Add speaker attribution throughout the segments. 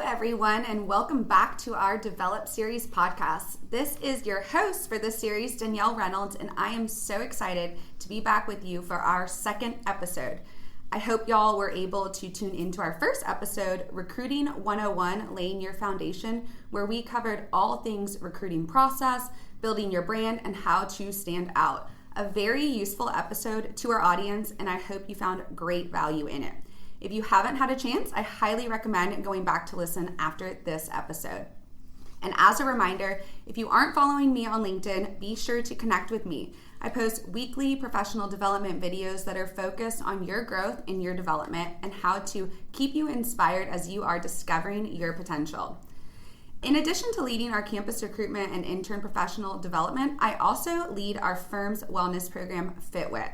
Speaker 1: everyone, and welcome back to our Develop Series podcast. This is your host for this series, Danielle Reynolds, and I am so excited to be back with you for our second episode. I hope y'all were able to tune into our first episode, Recruiting 101, Laying Your Foundation, where we covered all things recruiting process, building your brand, and how to stand out. A very useful episode to our audience, and I hope you found great value in it. If you haven't had a chance, I highly recommend going back to listen after this episode. And as a reminder, if you aren't following me on LinkedIn, be sure to connect with me. I post weekly professional development videos that are focused on your growth and your development and how to keep you inspired as you are discovering your potential. In addition to leading our campus recruitment and intern professional development, I also lead our firm's wellness program, FitWit.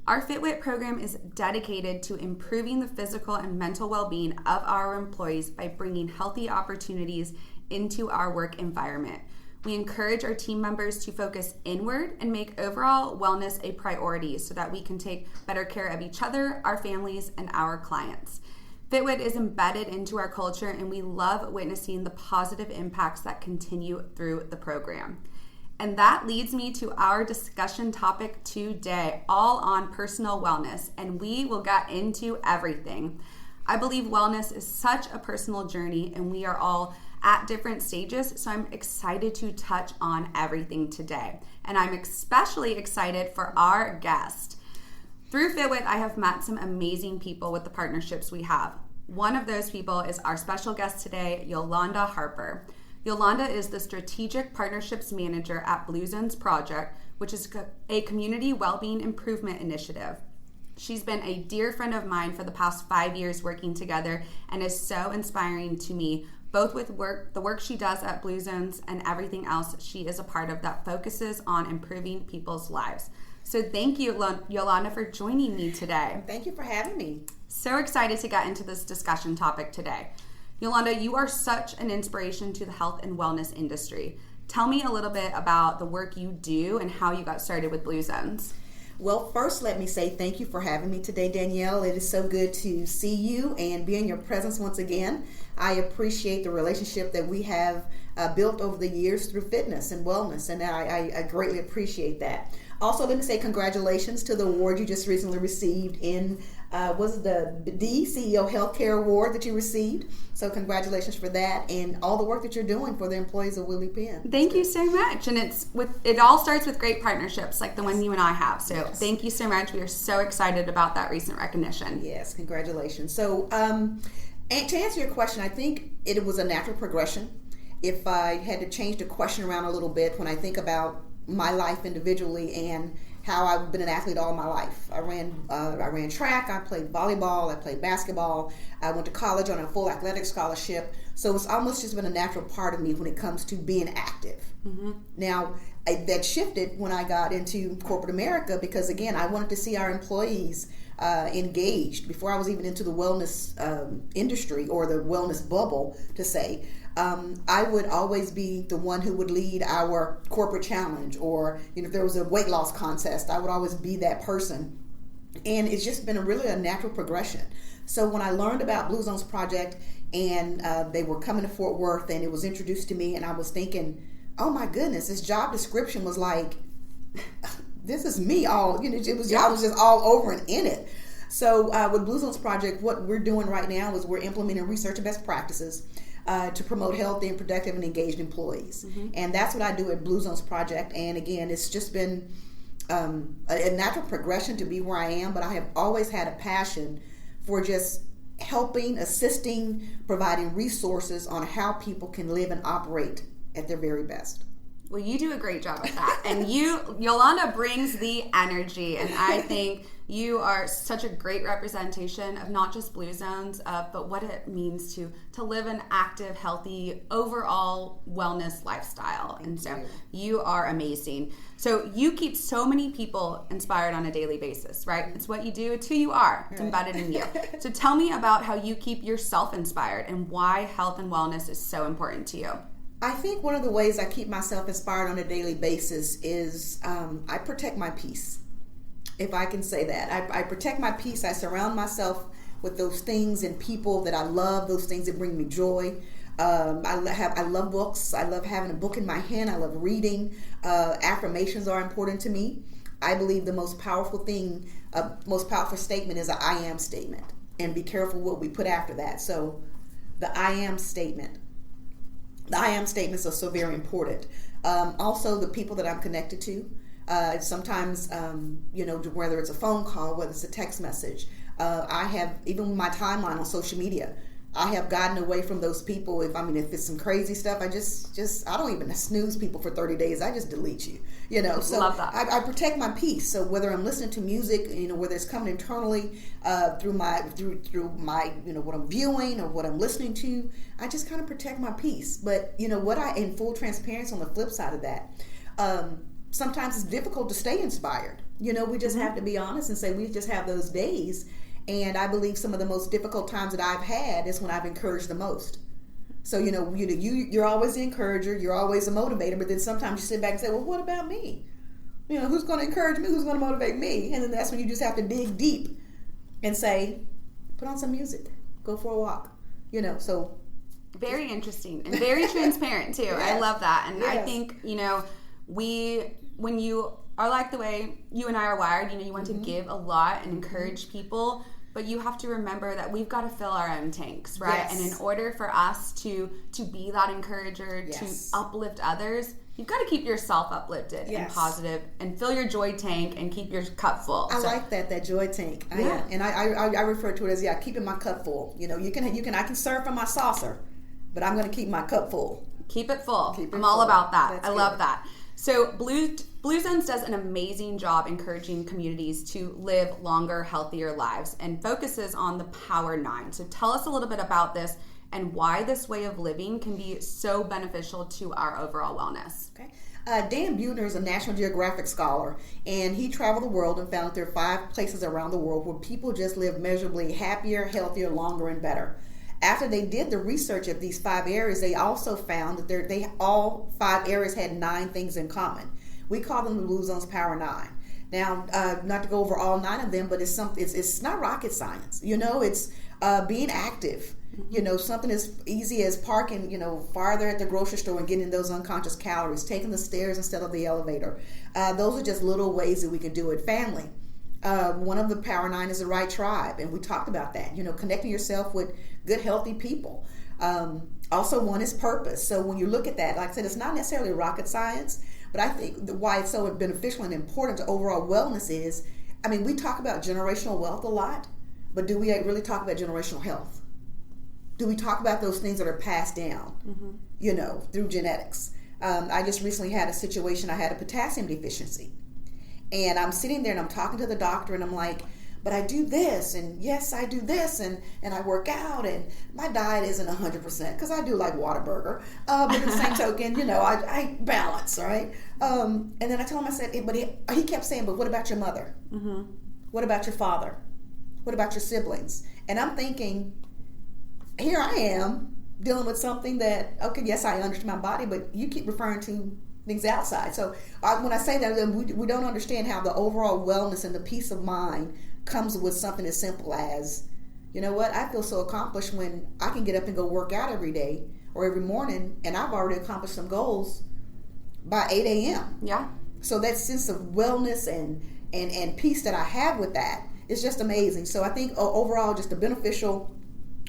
Speaker 1: Our FitWit program is dedicated to improving the physical and mental well-being of our employees by bringing healthy opportunities into our work environment. We encourage our team members to focus inward and make overall wellness a priority so that we can take better care of each other, our families, and our clients. FitWit is embedded into our culture, and we love witnessing the positive impacts that continue through the program. And that leads me to our discussion topic today, all on personal wellness, and we will get into everything. I believe wellness is such a personal journey, and we are all at different stages, so I'm excited to touch on everything today. And I'm especially excited for our guest. Through FitWit, I have met some amazing people with the partnerships we have. One of those people is our special guest today, Yolanda Harper. Yolanda is the Strategic Partnerships Manager at Blue Zones Project, which is a community well-being improvement initiative. She's been a dear friend of mine for the past 5 years working together and is so inspiring to me, both with the work she does at Blue Zones and everything else she is a part of that focuses on improving people's lives. So thank you, Yolanda, for joining me today.
Speaker 2: Thank you for having me.
Speaker 1: So excited to get into this discussion topic today. Yolanda, you are such an inspiration to the health and wellness industry. Tell me a little bit about the work you do and how you got started with Blue Zones.
Speaker 2: Well, first, let me say thank you for having me today, Danielle. It is so good to see you and be in your presence once again. I appreciate the relationship that we have built over the years through fitness and wellness, and I greatly appreciate that. Also, let me say congratulations to the award you just recently received in was the CEO Healthcare Award that you received. So congratulations for that and all the work that you're doing for the employees of Willie Penn.
Speaker 1: Thank you so much. And it all starts with great partnerships like the one you and I have. So Thank you so much. We are so excited about that recent recognition.
Speaker 2: Yes, congratulations. So and to answer your question, I think it was a natural progression. If I had to change the question around a little bit, when I think about my life individually and how I've been an athlete all my life. I ran track, I played volleyball, I played basketball, I went to college on a full athletic scholarship. So it's almost just been a natural part of me when it comes to being active. Mm-hmm. Now, that shifted when I got into corporate America because, again, I wanted to see our employees engaged. Before I was even into the wellness industry or the wellness bubble, to say, I would always be the one who would lead our corporate challenge, or if there was a weight loss contest, I would always be that person. And it's just been really a natural progression. So when I learned about Blue Zones Project and they were coming to Fort Worth and it was introduced to me, and I was thinking, oh my goodness, this job description was like, this is me all, I was just all over and in it. So with Blue Zones Project, what we're doing right now is we're implementing research and best practices to promote healthy and productive and engaged employees. Mm-hmm. And that's what I do at Blue Zones Project. And again, it's just been a natural progression to be where I am, but I have always had a passion for just helping, assisting, providing resources on how people can live and operate at their very best.
Speaker 1: Well, you do a great job at that. And Yolanda brings the energy. And I think you are such a great representation of not just Blue Zones, but what it means to live an active, healthy, overall wellness lifestyle. And so you are amazing. So you keep so many people inspired on a daily basis, right? It's what you do. It's who you are. It's embedded in you. So tell me about how you keep yourself inspired and why health and wellness is so important to you.
Speaker 2: I think one of the ways I keep myself inspired on a daily basis is I protect my peace, if I can say that. I protect my peace. I surround myself with those things and people that I love, those things that bring me joy. I love books. I love having a book in my hand. I love reading. Affirmations are important to me. I believe the most powerful statement is an I am statement. And be careful what we put after that. So the I am statement. The I am statements are so very important. Also, the people that I'm connected to. Sometimes, whether it's a phone call, whether it's a text message. I have, even my timeline on social media, I have gotten away from those people. If it's some crazy stuff, I don't even snooze people for 30 days. I just delete you, So
Speaker 1: Love that.
Speaker 2: I protect my peace. So whether I'm listening to music, whether it's coming internally through my what I'm viewing or what I'm listening to, I just kind of protect my peace. But in full transparency, on the flip side of that, sometimes it's difficult to stay inspired. We just have to be honest and say we just have those days. And I believe some of the most difficult times that I've had is when I've encouraged the most. So, you're always the encourager, you're always a motivator, but then sometimes you sit back and say, well, what about me? Who's going to encourage me? Who's going to motivate me? And then that's when you just have to dig deep and say, put on some music, go for a walk, so.
Speaker 1: Very interesting and very transparent too.
Speaker 2: Yes.
Speaker 1: I love that. And
Speaker 2: Yes.
Speaker 1: I think, when you are like the way you and I are wired, you want to give a lot and encourage people, but you have to remember that we've got to fill our own tanks, right?
Speaker 2: Yes.
Speaker 1: And in order for us to be that encourager,
Speaker 2: Yes.
Speaker 1: to uplift others, you've got to keep yourself uplifted and
Speaker 2: Yes.
Speaker 1: positive and fill your joy tank and keep your cup full.
Speaker 2: I like that joy tank.
Speaker 1: Yeah.
Speaker 2: I refer to it as keeping my cup full. I can serve from my saucer, but I'm going to keep my cup full.
Speaker 1: Keep it full.
Speaker 2: Keep it
Speaker 1: I'm all
Speaker 2: full.
Speaker 1: about that.
Speaker 2: That's
Speaker 1: I love
Speaker 2: good.
Speaker 1: that. So Blue Zones does an amazing job encouraging communities to live longer, healthier lives and focuses on the Power 9. So tell us a little bit about this and why this way of living can be so beneficial to our overall wellness.
Speaker 2: Okay. Dan Buettner is a National Geographic scholar, and he traveled the world and found that there are 5 places around the world where people just live measurably happier, healthier, longer, and better. After they did the research of these 5 areas, they also found that all 5 areas had 9 things in common. We call them the Blue Zones Power 9. Now, not to go over all 9 of them, but it's not rocket science. It's being active. Something as easy as parking, farther at the grocery store and getting those unconscious calories, taking the stairs instead of the elevator. Those are just little ways that we can do it. Family. One of the Power 9 is the right tribe, and we talked about that. Connecting yourself with good, healthy people. Also, one is purpose. So when you look at that, like I said, it's not necessarily rocket science, but I think why it's so beneficial and important to overall wellness is, we talk about generational wealth a lot, but do we really talk about generational health? Do we talk about those things that are passed down, through genetics? I just recently had a situation. I had a potassium deficiency. And I'm sitting there and I'm talking to the doctor and I'm like, but I do this, and yes, I do this, and I work out, and my diet isn't 100% because I do like Whataburger. But at the same token, I balance, right? And then I told him, I said, but he kept saying, but what about your mother? Mm-hmm. What about your father? What about your siblings? And I'm thinking, here I am dealing with something that, okay, yes, I understand my body, but you keep referring to things outside. So when I say that, we don't understand how the overall wellness and the peace of mind comes with something as simple as, I feel so accomplished when I can get up and go work out every day or every morning, and I've already accomplished some goals by 8 a.m.
Speaker 1: Yeah.
Speaker 2: So that sense of wellness and peace that I have with that is just amazing. So I think overall, just a beneficial,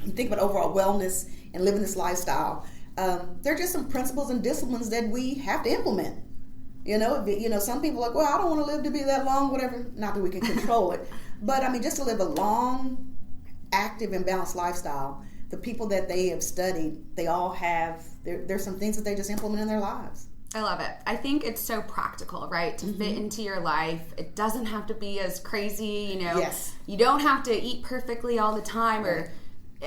Speaker 2: you think about overall wellness and living this lifestyle, there are just some principles and disciplines that we have to implement. Some people are like, well, I don't want to live to be that long, whatever. Not that we can control it. But, just to live a long, active, and balanced lifestyle, the people that they have studied, they all have, there's some things that they just implement in their lives.
Speaker 1: I love it. I think it's so practical, right? To fit into your life. It doesn't have to be as crazy,
Speaker 2: Yes.
Speaker 1: You don't have to eat perfectly all the time, or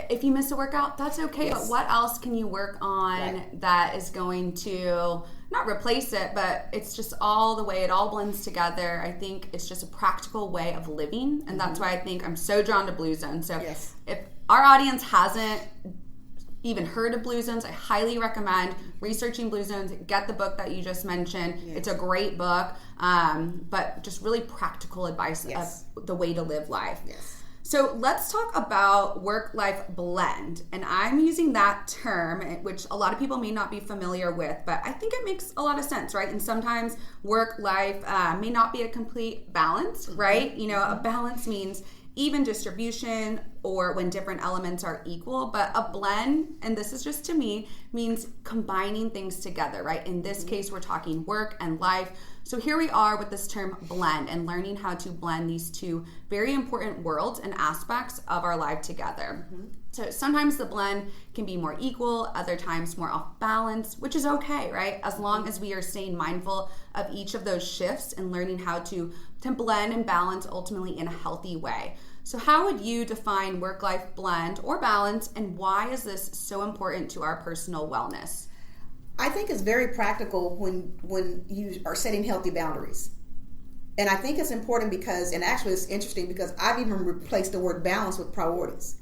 Speaker 1: if you miss a workout, that's okay.
Speaker 2: Yes.
Speaker 1: But what else can you work on that is going to not replace it, but it's just all the way it all blends together. I think it's just a practical way of living, and that's why I think I'm so drawn to Blue Zone. So if our audience hasn't even heard of Blue Zones, I highly recommend researching Blue Zones. Get the book that you just mentioned. Yes. It's a great book, but just really practical advice of the way to live life.
Speaker 2: Yes.
Speaker 1: So let's talk about work-life blend. And I'm using that term, which a lot of people may not be familiar with, but I think it makes a lot of sense, right? And sometimes work-life may not be a complete balance, right? You know, a balance means even distribution or when different elements are equal, but a blend, and this is just to me, means combining things together, right? In this case, we're talking work and life. So here we are with this term blend and learning how to blend these two very important worlds and aspects of our life together. So sometimes the blend can be more equal, other times more off balance, which is okay, right? As long as we are staying mindful of each of those shifts and learning how to blend and balance ultimately in a healthy way. So how would you define work-life blend or balance, and why is this so important to our personal wellness?
Speaker 2: I think it's very practical when you are setting healthy boundaries. And I think it's important because, and actually it's interesting because I've even replaced the word balance with priorities.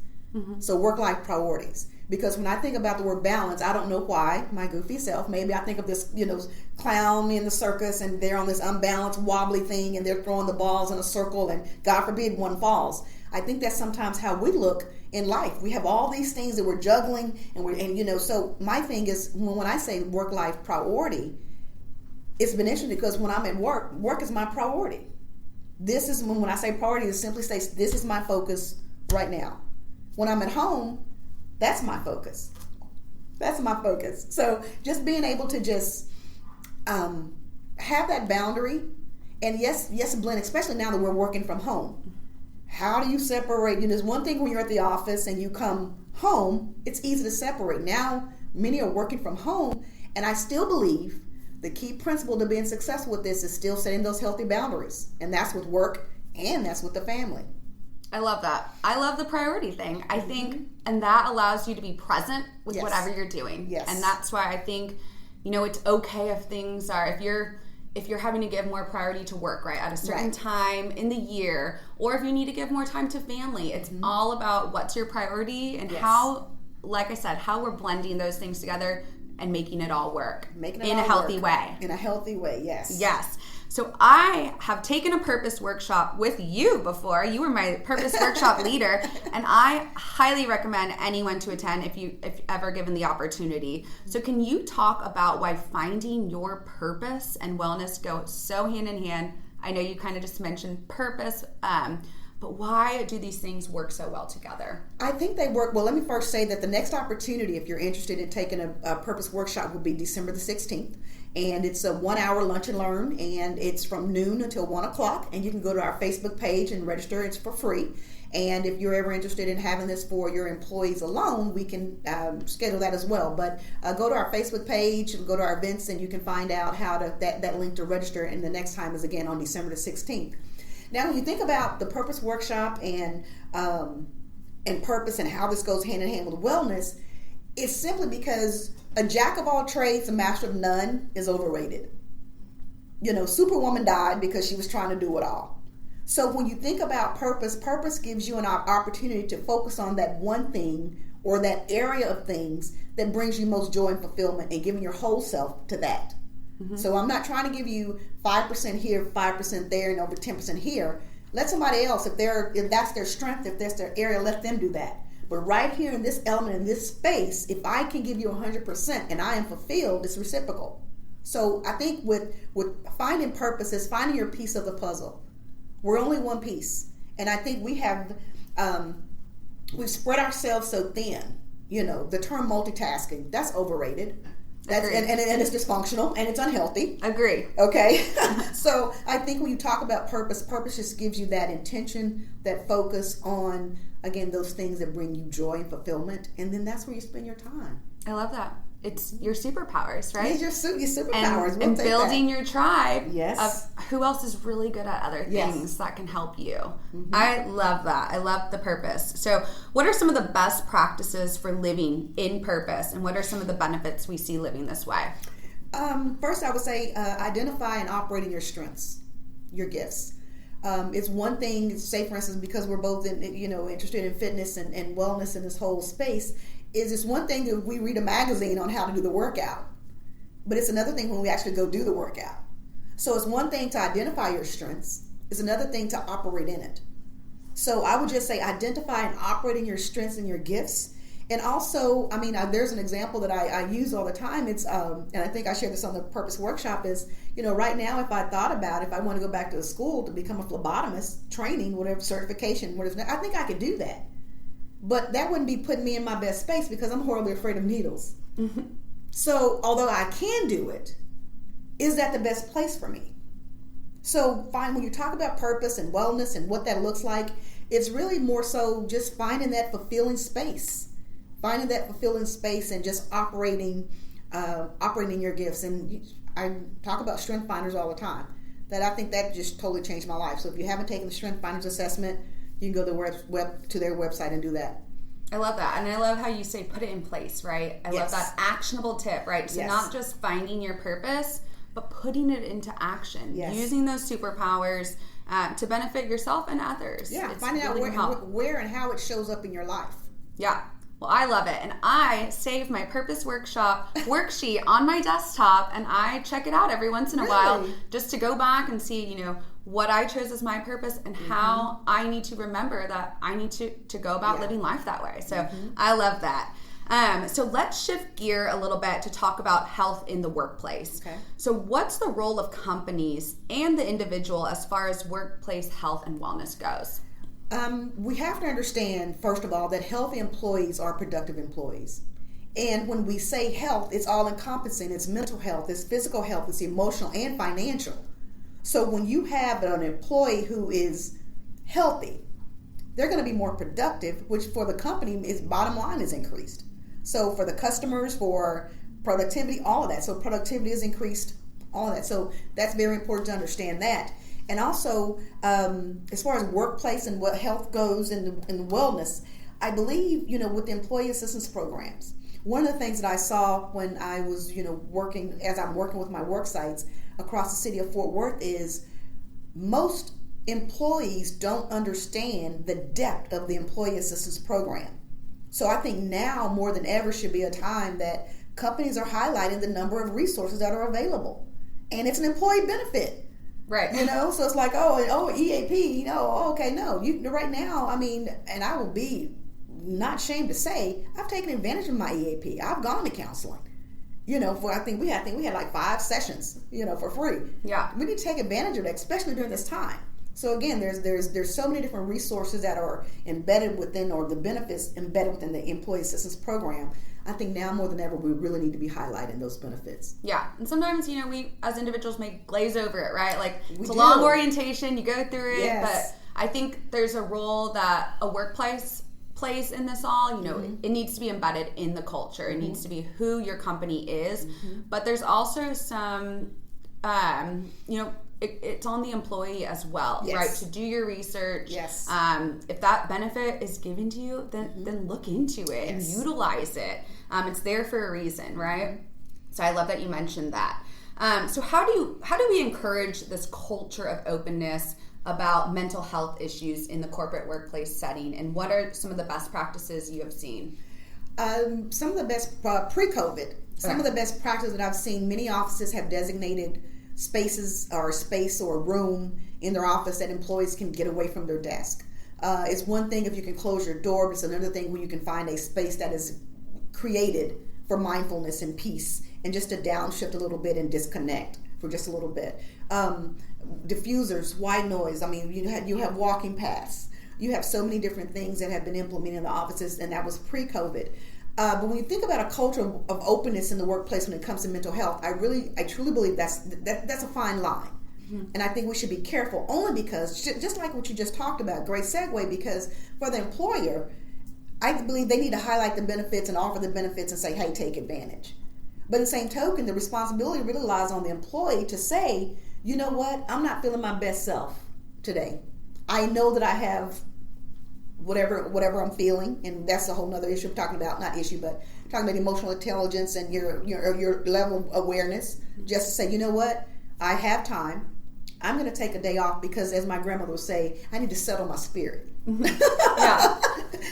Speaker 2: So work-life priorities. Because when I think about the word balance, I don't know why, my goofy self, maybe I think of this, clown in the circus and they're on this unbalanced, wobbly thing and they're throwing the balls in a circle and God forbid one falls. I think that's sometimes how we look in life. We have all these things that we're juggling so my thing is when I say work-life priority, it's been interesting because when I'm at work is my priority. This is when I say priority, it simply says this is my focus right now. When I'm at home, that's my focus. That's my focus. So just being able to just have that boundary, and yes, blend, especially now that we're working from home. How do you separate? There's one thing when you're at the office and you come home, it's easy to separate. Now, many are working from home, and I still believe the key principle to being successful with this is still setting those healthy boundaries, and that's with work and that's with the family.
Speaker 1: I love that. I love the priority thing. I think, and that allows you to be present with whatever you're doing.
Speaker 2: Yes.
Speaker 1: And that's why I think, it's okay if things are, if you're having to give more priority to work, right, at a certain time in the year, or if you need to give more time to family. It's all about what's your priority and how, like I said, how we're blending those things together and making it all work in a healthy way.
Speaker 2: In a healthy way, yes.
Speaker 1: Yes. So I have taken a purpose workshop with you before. You were my purpose workshop leader, and I highly recommend anyone to attend if ever given the opportunity. So can you talk about why finding your purpose and wellness go so hand in hand? I know you kind of just mentioned purpose, but why do these things work so well together?
Speaker 2: I think they work well. Let me first say that the next opportunity, if you're interested in taking a purpose workshop, will be December the 16th. And it's a 1-hour lunch and learn, and it's from noon until 1 o'clock. And you can go to our Facebook page and register. It's for free. And if you're ever interested in having this for your employees alone, we can schedule that as well. But go to our Facebook page, go to our events, and you can find out how to that link to register. And the next time is again on December the 16th. Now, when you think about the purpose workshop and purpose and how this goes hand in hand with wellness, it's simply because a jack of all trades, a master of none is overrated. Superwoman died because she was trying to do it all. So when you think about purpose gives you an opportunity to focus on that one thing or that area of things that brings you most joy and fulfillment, and giving your whole self to that. So I'm not trying to give you 5% here, 5% there, and over 10% here. Let somebody else, if that's their strength, if that's their area, let them do that. But right here in this element, in this space, if I can give you 100% and I am fulfilled, it's reciprocal. So I think with finding purpose is finding your piece of the puzzle. We're only one piece. And I think we've spread ourselves so thin. The term multitasking, that's overrated. That's and it's dysfunctional and it's unhealthy.
Speaker 1: Agree.
Speaker 2: Okay. So I think when you talk about purpose just gives you that intention, that focus on, again, those things that bring you joy and fulfillment, and then that's where you spend your time.
Speaker 1: I love that. It's your superpowers, right?
Speaker 2: It's your superpowers.
Speaker 1: And building your tribe
Speaker 2: yes.
Speaker 1: of who else is really good at other things that can help you. I love that. I love the purpose. So what are some of the best practices for living in purpose, and what are some of the benefits we see living this way?
Speaker 2: First, I would say identify and operate in your strengths, your gifts. It's one thing, say for instance, because we're both interested in fitness and wellness in this whole space, is it's one thing that we read a magazine on how to do the workout, but it's another thing when we actually go do the workout. So it's one thing to identify your strengths, it's another thing to operate in it. So I would just say identify and operate in your strengths and your gifts. And also, I mean, there's an example that I use all the time. It's, and I think I shared this on the Purpose Workshop is, right now, if I thought about if I want to go back to a school to become a phlebotomist, training, whatever, certification, whatever, I think I could do that. But that wouldn't be putting me in my best space because I'm horribly afraid of needles. Mm-hmm. So although I can do it, is that the best place for me? So when you talk about purpose and wellness and what that looks like, it's really more so just finding that fulfilling space. Finding that fulfilling space and just operating your gifts. And I talk about Strength Finders all the time. That I think that just totally changed my life. So if you haven't taken the Strength Finders assessment, you can go to their website and do that.
Speaker 1: I love that. And I love how you say put it in place, right? I love that actionable tip, right? So not just finding your purpose, but putting it into action. Yes. Using those superpowers to benefit yourself and others.
Speaker 2: Yeah, finding out where and how it shows up in your life.
Speaker 1: Yeah. Well, I love it. And I save my Purpose Workshop worksheet on my desktop, and I check it out every once in a while just to go back and see, what I chose as my purpose and how I need to remember that I need to go about living life that way. So I love that. So let's shift gear a little bit to talk about health in the workplace. Okay. So what's the role of companies and the individual as far as workplace health and wellness goes?
Speaker 2: We have to understand, first of all, that healthy employees are productive employees. And when we say health, it's all encompassing. It's mental health, it's physical health, it's emotional and financial. So when you have an employee who is healthy, they're going to be more productive, which for the company is bottom line is increased. So for the customers, for productivity, all of that. So productivity is increased, all of that. So that's very important to understand that. And also, as far as workplace and what health goes in wellness, I believe, with the employee assistance programs, one of the things that I saw when I was, working with my work sites across the city of Fort Worth is most employees don't understand the depth of the employee assistance program. So I think now more than ever should be a time that companies are highlighting the number of resources that are available. And it's an employee benefit.
Speaker 1: Right.
Speaker 2: So it's like, EAP, okay, no. Right now, I mean, and I will be not ashamed to say, I've taken advantage of my EAP. I've gone to counseling. I think we had like 5 sessions, for free. Yeah. We need to take advantage of that, especially during this time. So again, there's so many different resources that are embedded within, or the benefits embedded within the employee assistance program. I think now more than ever, we really need to be highlighting those benefits.
Speaker 1: Yeah. And sometimes, we as individuals may glaze over it, right? Like it's a long orientation, you go through it, but I think there's a role that a workplace plays in this all. It needs to be embedded in the culture. It needs to be who your company is. But there's also some, it's on the employee as well, right? To do your research. Yes. If that benefit is given to you, then look into it and utilize it. It's there for a reason, right? So I love that you mentioned that. So how do we encourage this culture of openness about mental health issues in the corporate workplace setting, and what are some of the best practices you have seen?
Speaker 2: Some of the best pre-COVID. Some of the best practices that I've seen. Many offices have designated spaces or space or room in their office that employees can get away from their desk. It's one thing if you can close your door, but it's another thing when you can find a space that is created for mindfulness and peace, and just to downshift a little bit and disconnect for just a little bit. Diffusers, white noise. I mean, you have walking paths. You have so many different things that have been implemented in the offices, and that was pre-COVID. But when you think about a culture of openness in the workplace when it comes to mental health, I truly believe that's a fine line. And I think we should be careful, only because, just like what you just talked about, great segue, because for the employer, I believe they need to highlight the benefits and offer the benefits and say, hey, take advantage. But in the same token, the responsibility really lies on the employee to say, you know what, I'm not feeling my best self today. I know that I have whatever I'm feeling, and that's a whole nother issue I'm talking about, not issue, but talking about emotional intelligence and your level of awareness, just to say, you know what, I have time. I'm going to take a day off because, as my grandmother would say, I need to settle my spirit. Yeah.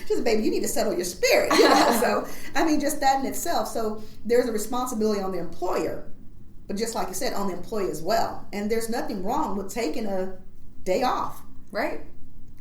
Speaker 2: She said, baby, you need to settle your spirit. So, I mean, just that in itself. So there's a responsibility on the employer, but just like you said, on the employee as well. And there's nothing wrong with taking a day off.
Speaker 1: Right.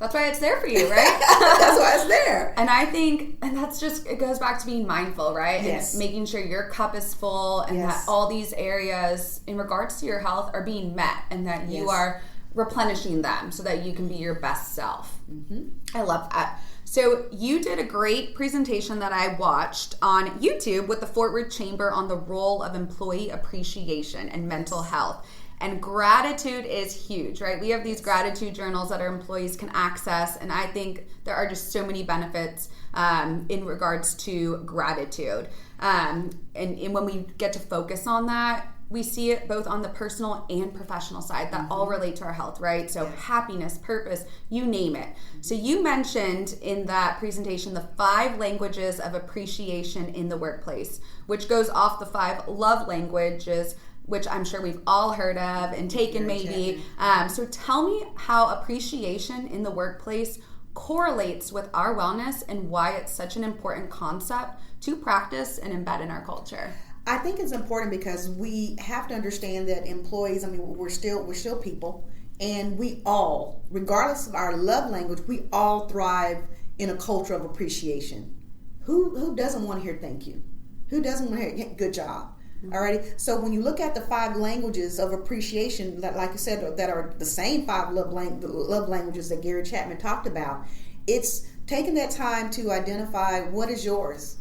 Speaker 1: That's why it's there for you, right?
Speaker 2: That's why it's there.
Speaker 1: And I think, and that's just, it goes back to being mindful, right?
Speaker 2: Yes.
Speaker 1: And making sure your cup is full and that all these areas in regards to your health are being met and that you are replenishing them so that you can be your best self. Mm-hmm. I love that. So you did a great presentation that I watched on YouTube with the Fort Worth Chamber on the role of employee appreciation and mental health. And gratitude is huge, right? We have these gratitude journals that our employees can access, and I think there are just so many benefits in regards to gratitude. And when we get to focus on that, we see it both on the personal and professional side that all relate to our health, right? So happiness, purpose, you name it. So you mentioned in that presentation the 5 languages of appreciation in the workplace, which goes off the 5 love languages, which I'm sure we've all heard of and taken maybe. So tell me how appreciation in the workplace correlates with our wellness and why it's such an important concept to practice and embed in our culture.
Speaker 2: I think it's important because we have to understand that employees, I mean, we're still people, and we all, regardless of our love language, we all thrive in a culture of appreciation. Who doesn't want to hear thank you? Who doesn't want to hear good job? Alrighty. So when you look at the 5 languages of appreciation, that, like I said, that are the same 5 love languages that Gary Chapman talked about, it's taking that time to identify what is yours.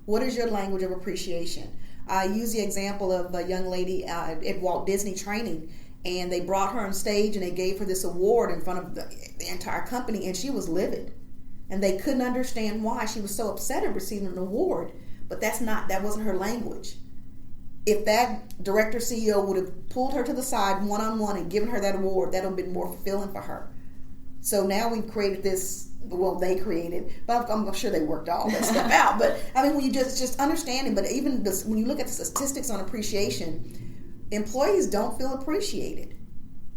Speaker 2: What is your language of appreciation? I use the example of a young lady at Walt Disney training, and they brought her on stage and they gave her this award in front of the entire company, and she was livid, and they couldn't understand why she was so upset at receiving an award. But that wasn't her language. If that director CEO would have pulled her to the side one-on-one and given her that award, that would have been more fulfilling for her. So now we've created this, well, they created, but I'm sure they worked all that stuff out. But I mean, when you just understanding, but even this, when you look at the statistics on appreciation, employees don't feel appreciated.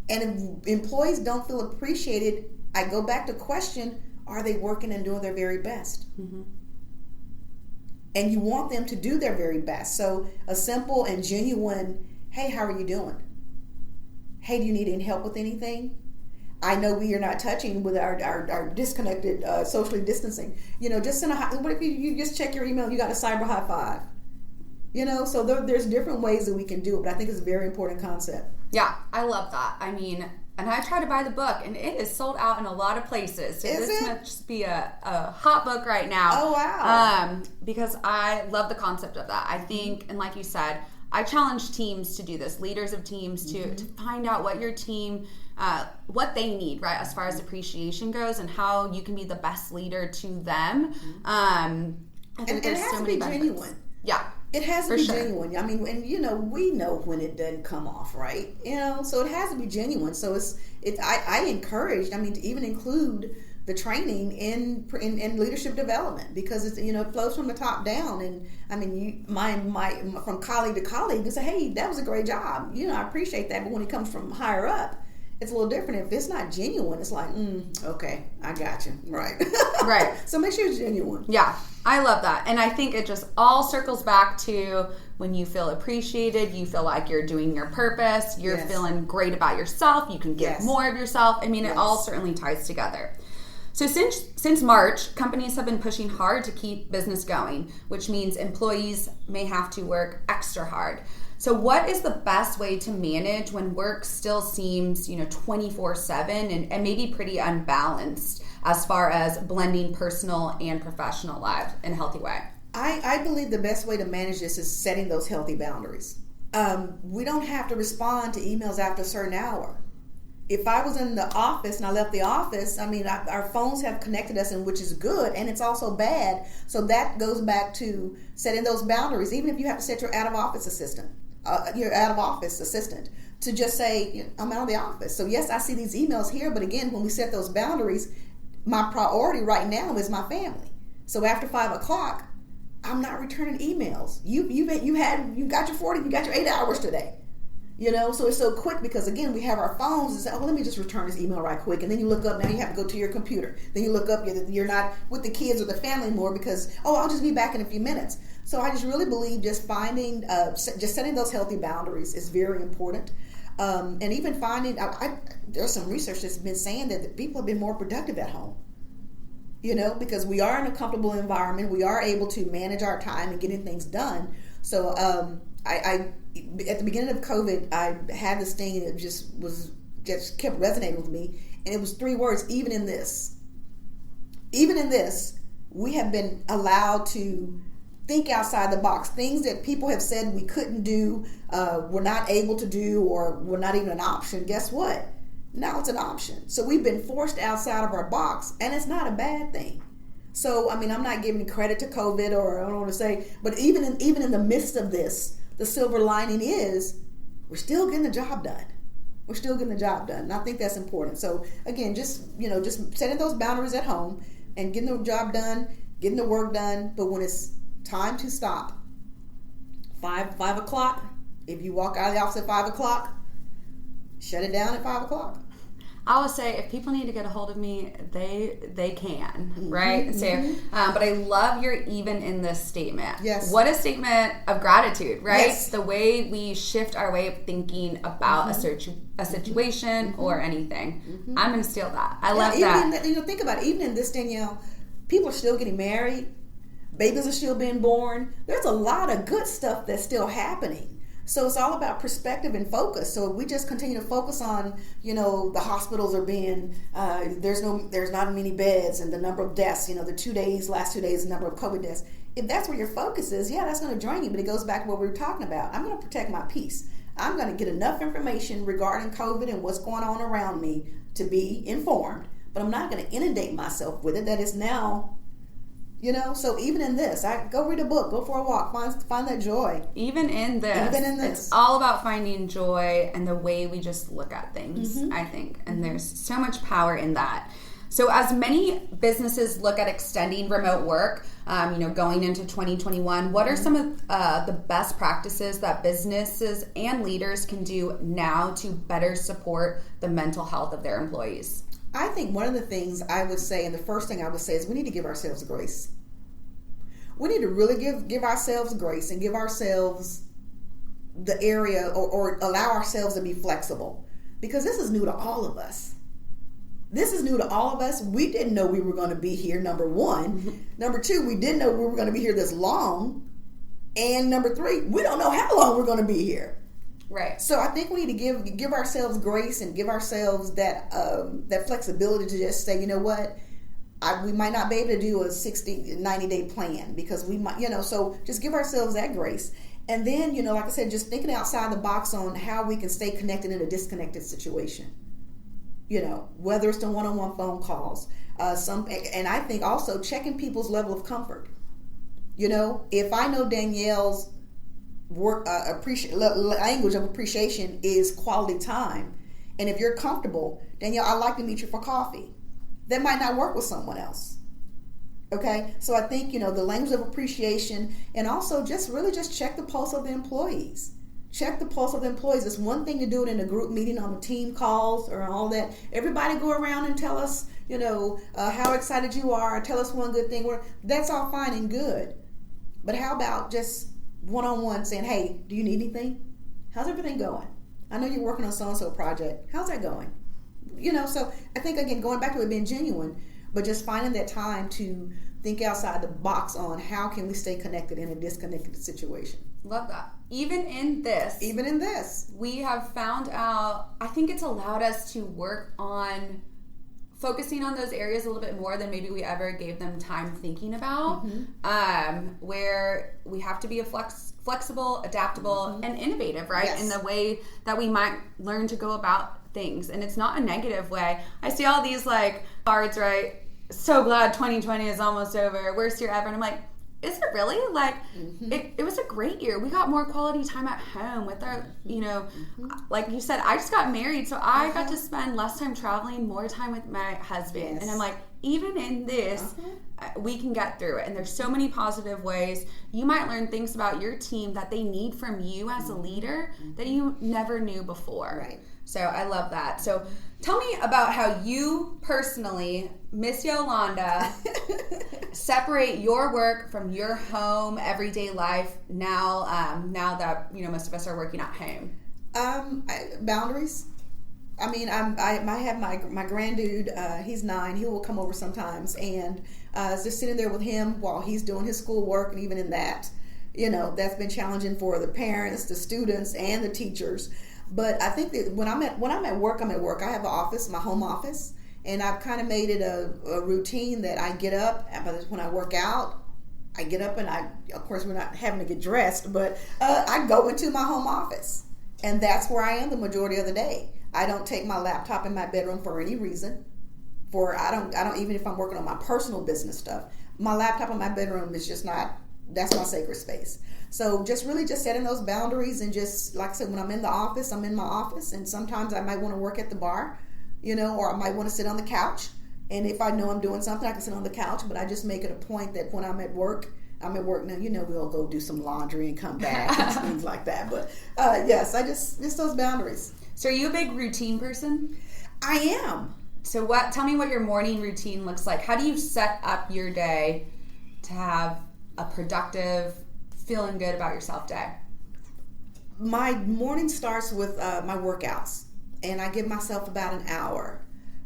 Speaker 2: And if employees don't feel appreciated, I go back to question, are they working and doing their very best? Mm-hmm. And you want them to do their very best. So a simple and genuine, hey, how are you doing? Hey, do you need any help with anything? I know we are not touching with our disconnected, socially distancing. Just send what if you just check your email, you got a cyber high five? So there's different ways that we can do it, but I think it's a very important concept.
Speaker 1: Yeah, I love that. I mean, and I tried to buy the book, and it is sold out in a lot of places. So this must just be a hot book right now.
Speaker 2: Oh, wow.
Speaker 1: Because I love the concept of that. I think, and like you said, I challenge teams to do this, leaders of teams to find out what your team, what they need, right, as far as appreciation goes, and how you can be the best leader to them. I think there's so many benefits.
Speaker 2: Genuine.
Speaker 1: Yeah.
Speaker 2: It has to be genuine. I mean, and we know when it doesn't come off right. So it has to be genuine. So I encourage, to even include the training in leadership development, because it's it flows from the top down. And I mean, from colleague to colleague, you say, hey, that was a great job. I appreciate that. But when it comes from higher up, it's a little different. If it's not genuine, it's like, okay, I got you. Right.
Speaker 1: Right.
Speaker 2: So make sure it's genuine.
Speaker 1: Yeah, I love that. And I think it just all circles back to when you feel appreciated, you feel like you're doing your purpose, you're feeling great about yourself, you can give more of yourself. I mean, it all certainly ties together. So since March, companies have been pushing hard to keep business going, which means employees may have to work extra hard. So what is the best way to manage when work still seems, 24/7 and maybe pretty unbalanced as far as blending personal and professional lives in a healthy way?
Speaker 2: I believe the best way to manage this is setting those healthy boundaries. We don't have to respond to emails after a certain hour. If I was in the office and I left the office, our phones have connected us, and which is good, and it's also bad. So that goes back to setting those boundaries. Even if you have to set your out of office assistant to just say, I'm out of the office. So yes, I see these emails here, but again, when we set those boundaries, my priority right now is my family. So after 5 o'clock, I'm not returning emails. You got your 8 hours today. So it's so quick because, again, we have our phones and say, let me just return this email right quick. And then you look up, now you have to go to your computer. Then you look up, you're not with the kids or the family anymore because, I'll just be back in a few minutes. So I just really believe just setting those healthy boundaries is very important. And even finding, there's some research that's been saying that people have been more productive at home. Because we are in a comfortable environment, we are able to manage our time and getting things done. So I at the beginning of COVID, I had this thing and it just kept resonating with me, and it was 3 words: even in this. Even in this, we have been allowed to think outside the box. Things that people have said we couldn't do, we're not able to do, or were not even an option. Guess what? Now it's an option. So we've been forced outside of our box, and it's not a bad thing. So, I'm not giving credit to COVID, or I don't want to say, but even in the midst of this, the silver lining is we're still getting the job done. We're still getting the job done. And I think that's important. So again, just setting those boundaries at home and getting the job done, getting the work done. But when it's time to stop, 5 o'clock, if you walk out of the office at 5 o'clock, shut it down at 5 o'clock.
Speaker 1: I will say, if people need to get a hold of me, they can, right? So, but I love your even in this statement.
Speaker 2: Yes.
Speaker 1: What a statement of gratitude, right?
Speaker 2: Yes. The
Speaker 1: way we shift our way of thinking about a situation or anything. I'm going to steal that. I love that.
Speaker 2: Think about it. Even in this, Danielle, people are still getting married. Babies are still being born. There's a lot of good stuff that's still happening. So it's all about perspective and focus. So if we just continue to focus on, the hospitals are being, there's not many beds, and the number of deaths, the last 2 days, the number of COVID deaths. If that's where your focus is, that's going to drain you. But it goes back to what we were talking about. I'm going to protect my peace. I'm going to get enough information regarding COVID and what's going on around me to be informed. But I'm not going to inundate myself with it. That is now... so even in this, I go read a book, go for a walk, find that joy.
Speaker 1: Even in this, it's all about finding joy and the way we just look at things, I think. And there's so much power in that. So as many businesses look at extending remote work, going into 2021, what are some of the best practices that businesses and leaders can do now to better support the mental health of their employees?
Speaker 2: I think one of the things I would say, and the first thing I would say, is we need to give ourselves grace. We need to really give ourselves grace and give ourselves the area or allow ourselves to be flexible, because this is new to all of us. We didn't know we were going to be here, number one. Number two, we didn't know we were going to be here this long. And number three, we don't know how long we're going to be here.
Speaker 1: Right.
Speaker 2: So I think we need to give ourselves grace and give ourselves that flexibility to just say, what, we might not be able to do a 60, 90-day plan, because we might, so just give ourselves that grace. And then, like I said, just thinking outside the box on how we can stay connected in a disconnected situation. Whether it's the one-on-one phone calls, and I think also checking people's level of comfort. If I know Danielle's work language of appreciation is quality time, and if you're comfortable, Danielle, I'd like to meet you for coffee. That might not work with someone else. Okay, so I think the language of appreciation, and also just check the pulse of the employees. Check the pulse of the employees. It's one thing to do it in a group meeting on the team calls or all that. Everybody go around and tell us, how excited you are. Tell us one good thing. That's all fine and good. But how about just one-on-one saying, hey, do you need anything? How's everything going? I know you're working on so-and-so project. How's that going? So I think, again, going back to it being genuine, but just finding that time to think outside the box on how can we stay connected in a disconnected situation.
Speaker 1: Love that. Even in this, we have found out, I think it's allowed us to work on focusing on those areas a little bit more than maybe we ever gave them time thinking about, where we have to be flexible, adaptable, and innovative, right?
Speaker 2: Yes.
Speaker 1: In the way that we might learn to go about things. And it's not a negative way. I see all these cards, right? So glad 2020 is almost over. Worst year ever. And I'm like, is it really? It was a great year. We got more quality time at home with our, like you said, I just got married, so I got to spend less time traveling, more time with my husband. Yes. And I'm like, even in this, we can get through it. And there's so many positive ways. You might learn things about your team that they need from you as a leader that you never knew before.
Speaker 2: Right.
Speaker 1: So I love that. So tell me about how you personally, Miss Yolanda, separate your work from your home, everyday life now that most of us are working at home.
Speaker 2: Boundaries. I mean, I have my grand dude. He's 9. He will come over sometimes, and just sitting there with him while he's doing his schoolwork, and even in that, that's been challenging for the parents, the students, and the teachers. But I think that when I'm at work, I'm at work. I have an office, my home office, and I've kind of made it a routine that I get up. But when I work out, I get up and of course, we're not having to get dressed, but I go into my home office, and that's where I am the majority of the day. I don't take my laptop in my bedroom for any reason. I don't even if I'm working on my personal business stuff. My laptop in my bedroom is just not. That's my sacred space. So just really just setting those boundaries, and just like I said, when I'm in the office, I'm in my office, and sometimes I might want to work at the bar, or I might want to sit on the couch. And if I know I'm doing something, I can sit on the couch. But I just make it a point that when I'm at work. Now, we'll go do some laundry and come back and things like that. But yes, I just those boundaries.
Speaker 1: So are you a big routine person?
Speaker 2: I am.
Speaker 1: So tell me what your morning routine looks like. How do you set up your day to have a productive, feeling good about yourself day?
Speaker 2: My morning starts with my workouts, and I give myself about an hour.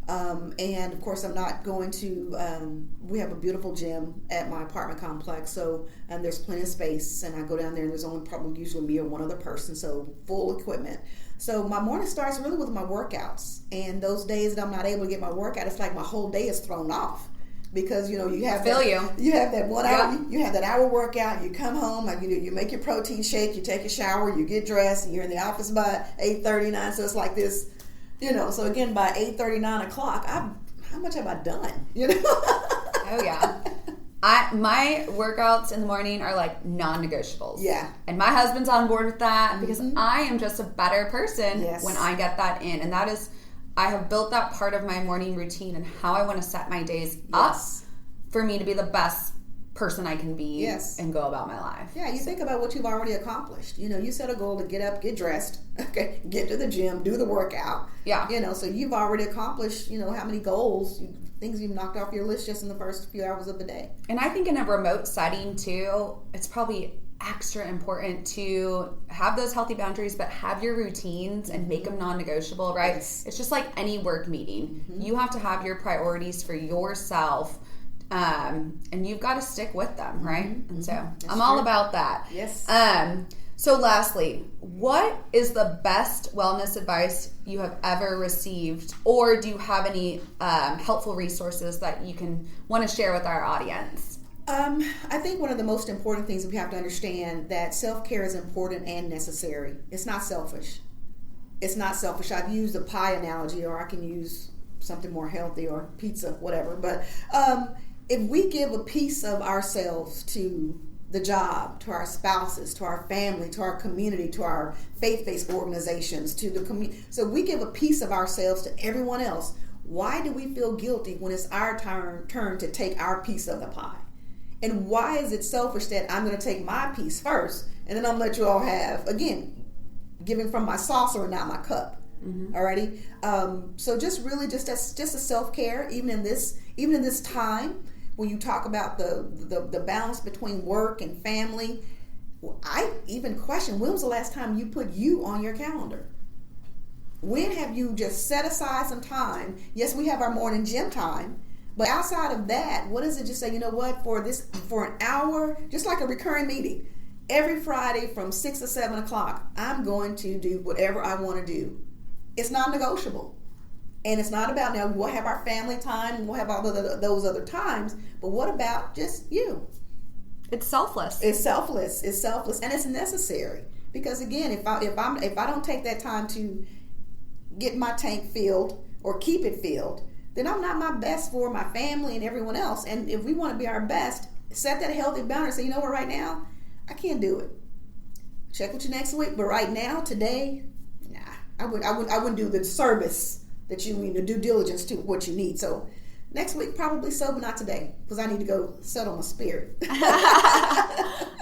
Speaker 2: And of course, I'm not going to, we have a beautiful gym at my apartment complex, and there's plenty of space, and I go down there, and there's only probably usually me or one other person, so full equipment. So my morning starts really with my workouts, and those days that I'm not able to get my workout, it's like my whole day is thrown off. Because you have you have that 1 hour, you have that hour workout, you come home, you make your protein shake, you take a shower, you get dressed, and you're in the office by 8:39. So it's like this, So again, by 8:30, 9 o'clock, how much have I done?
Speaker 1: Oh yeah. My workouts in the morning are like non-negotiables.
Speaker 2: Yeah.
Speaker 1: And my husband's on board with that because I am just a better person when I get that in, and that is. I have built that part of my morning routine and how I want to set my days up for me to be the best person I can be and go about my life.
Speaker 2: Yeah, you think about what you've already accomplished. You set a goal to get up, get dressed, get to the gym, do the workout.
Speaker 1: Yeah.
Speaker 2: So you've already accomplished, how many goals, things you've knocked off your list just in the first few hours of the day.
Speaker 1: And I think in a remote setting too, it's probably extra important to have those healthy boundaries, but have your routines and make them non-negotiable, right?
Speaker 2: Yes.
Speaker 1: It's just like any work meeting. You have to have your priorities for yourself, and you've got to stick with them, right? And so I'm all about that.
Speaker 2: Yes.
Speaker 1: So lastly, what is the best wellness advice you have ever received, or do you have any helpful resources that you want to share with our audience?
Speaker 2: I think one of the most important things we have to understand that self-care is important and necessary. It's not selfish. It's not selfish. I've used the pie analogy, or I can use something more healthy, or pizza, whatever. But if we give a piece of ourselves to the job, to our spouses, to our family, to our community, to our faith-based organizations, to the community, so we give a piece of ourselves to everyone else, why do we feel guilty when it's our turn to take our piece of the pie? And why is it selfish that I'm going to take my piece first, and then I'm going to let you all have, again, giving from my saucer and not my cup. Alrighty. So just a self-care, even in this time when you talk about the balance between work and family. I even question, when was the last time you put you on your calendar? When have you just set aside some time? Yes, we have our morning gym time. But outside of that, what is it? Just say, for an hour, just like a recurring meeting, every Friday from 6 to 7 o'clock, I'm going to do whatever I want to do. It's non-negotiable. And it's not about, now we'll have our family time, we'll have all those other times, but what about just you?
Speaker 1: It's selfless.
Speaker 2: It's selfless. It's selfless, and it's necessary. Because again, if I don't take that time to get my tank filled or keep it filled, then I'm not my best for my family and everyone else. And if we want to be our best, set that healthy boundary. Say, right now, I can't do it. Check with you next week. But right now, today, nah, I wouldn't do the service that you need, the due diligence to what you need. So next week, probably so, but not today, because I need to go settle my spirit.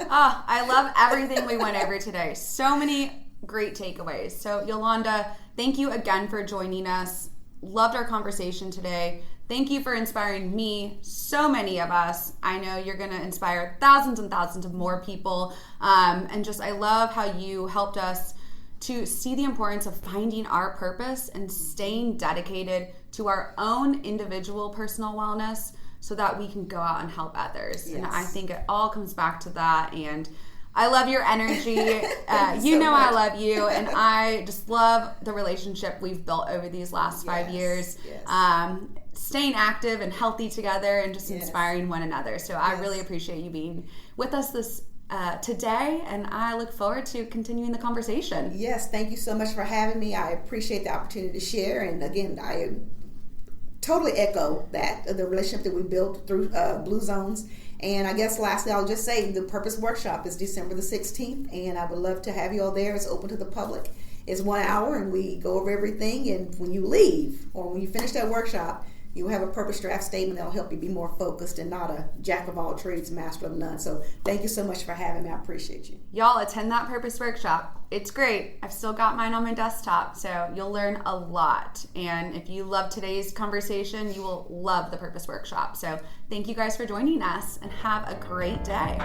Speaker 1: I love everything we went over today. So many great takeaways. So Yolanda, thank you again for joining us. Loved our conversation today. Thank you for inspiring me, so many of us. I know you're going to inspire thousands and thousands of more people. And just, I love how you helped us to see the importance of finding our purpose and staying dedicated to our own individual personal wellness so that we can go out and help others. And I think it all comes back to that. And I love your energy. You know I love you, and I just love the relationship we've built over these last 5 years. Staying active and healthy together and just inspiring one another. So I really appreciate you being with us this today, and I look forward to continuing the conversation.
Speaker 2: Yes, thank you so much for having me. I appreciate the opportunity to share, and again, I totally echo that, the relationship that we built through Blue Zones. And I guess lastly, I'll just say the Purpose Workshop is December the 16th, and I would love to have you all there. It's open to the public. It's 1 hour, and we go over everything. And when you leave, or when you finish that workshop, you will have a purpose draft statement that'll help you be more focused and not a jack of all trades, master of none. So thank you so much for having me. I appreciate you.
Speaker 1: Y'all attend that Purpose Workshop. It's great. I've still got mine on my desktop, so you'll learn a lot. And if you love today's conversation, you will love the Purpose Workshop. So thank you guys for joining us, and have a great day.